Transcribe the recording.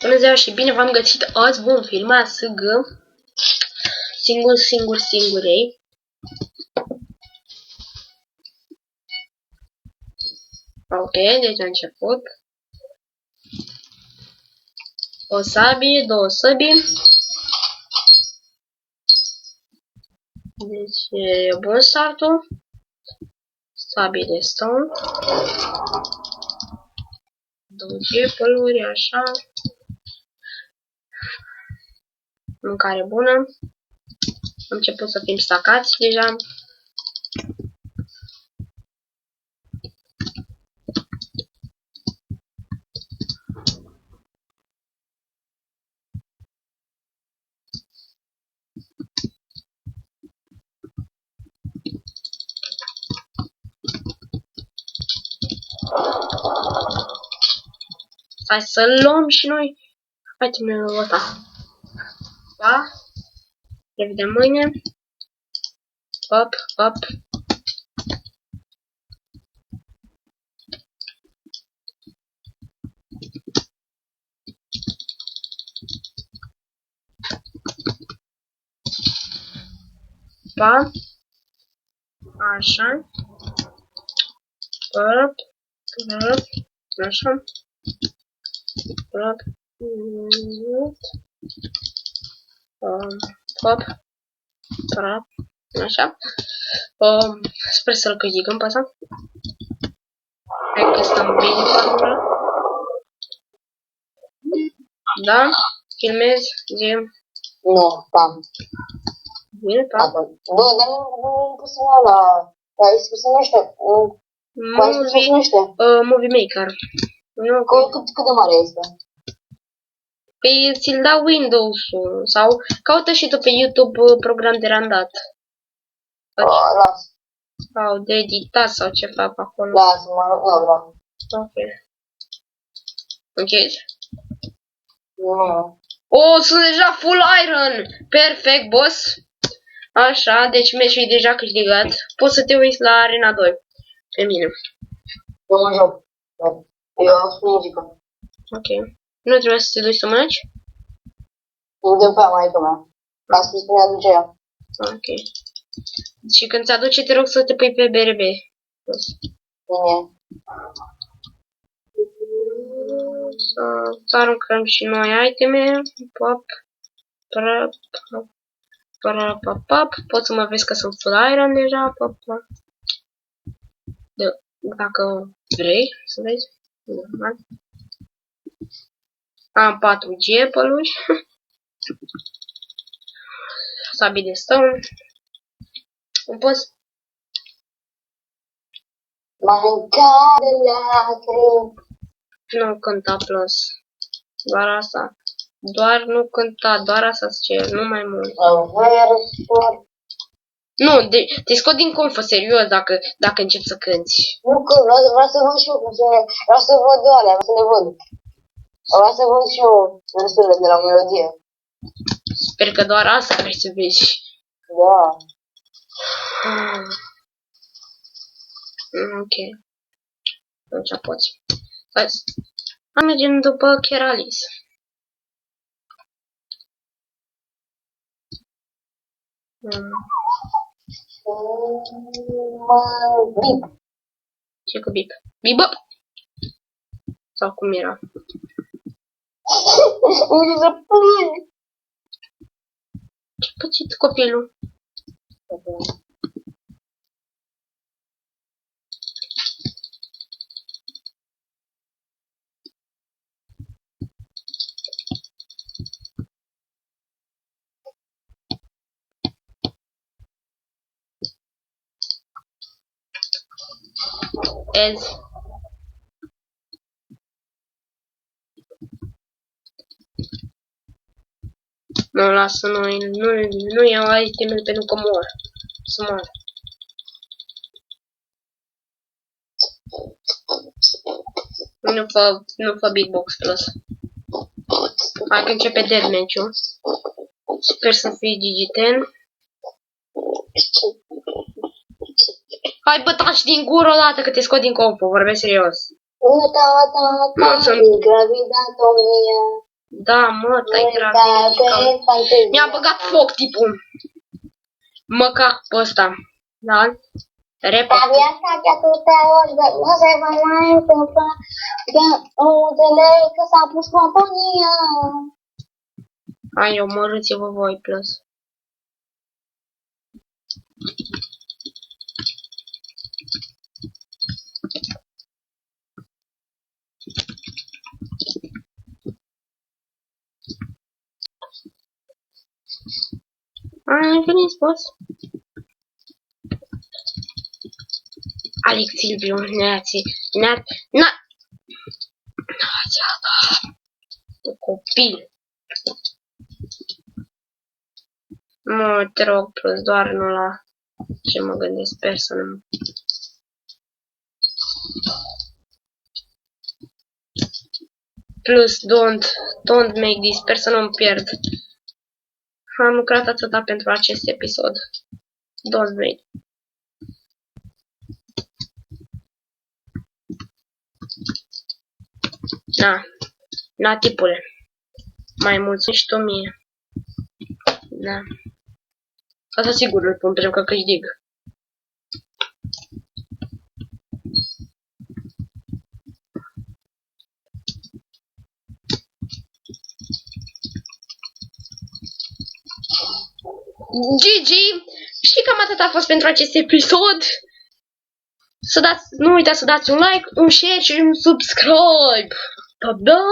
Bună ziua și bine v-am găsit. Azi vom filma SG singurei. Ok, deci a început. O sabie, două săbii. Deci e bun startul. Sabie de stone. Două jeepuri, așa. Mâncare bună. Am început să fim stacați deja. Hai să luăm și noi. Facem ăsta. Pa. Ne vedem mâine. Hop, hop. Pa. Așa. Hop. Hop. Așa. Hop. Hop. Hop. Așa. Sper să-l câștigăm pe asta. Hai că stăm bine pe acolo. Da? Filmezi? Zi. Nu, pam. Bine, pa. Bă, dar nu pus la... Ai spus în ăștia. Movie Maker. Nu, cât de mare este? păi ți-l dau Windows-ul sau caută și tu pe YouTube program de randat. Las. Sau de editat sau ceva pe acolo. Las, nu vreau. Ok. Închezi? Nu. Sunt deja full iron! Perfect, boss! Așa, deci meciul e deja câștigat. Poți să te uiți la Arena 2. Pe mine. Eu mă joc. Eu ascult muzică. Ok. Nu trebuie să te duci să mănânci? Nu de pe maică mea. A spus că mi-aduce ea. Ok. Și când ți aduce, te rog să te pui pe BRB. Bine. Să aruncăm și noi iteme. Pop. Pop. Poți să mă vezi că sunt full iron deja. Pop. Dacă vrei să vezi. Am 4 jeepăluri. Sabii de stone. Poți? Mâncare lacrimi. Nu cânta plus. Doar asta. Doar nu cânta, doar asta îți cer, nu mai mult. Nu, te scot din confă, serios, dacă începi să cânti. Nu, că vreau să văd și eu cum se... Vreau să văd alea, vreau să le văd. Vreau să văd și eu versurile de la melodie. Sper că doar asta vrei să vezi. Da. Ok. Atunci poți. Am mergem după Keralis. Bip. Ce cu bip? Bibop! Sau cum era? Unde să plâng? Ce pățit copilul? Nu, lasă, nu iau itemele pentru că mor. Să mor. Nu fă beatbox plus. Hai că începe deathmatch-ul. Sper să fie Gigi10. Hai bă, taci din gură odată că te scot din confă, vorbesc serios. Gravidatomia. Da, mă, tai grafic. Mi-a băgat foc, tipul. Mă cac pe ăsta. Da? Repă. Abia asta de atâtea ori, de nu se va mai întâmpla. Că nu înțeleg că s-a pus compania. Hai, omorâți-vă voi, plus. Ai venit, boss. Alex Silviu, neații, copil. Mă, te rog, plus doar nu la ce mă gândesc, sper să nu. Plus, don't make this, sper să nu-mi pierd. Am lucrat atâta pentru acest episod. Don't make. Na, tipule. Mai mulțești tu mie. Da. Asta sigur îl pun, pentru că câștig. GG! Și cam atât a fost pentru acest episod. Nu uitați să dați un like, un share și un subscribe. Pa-da!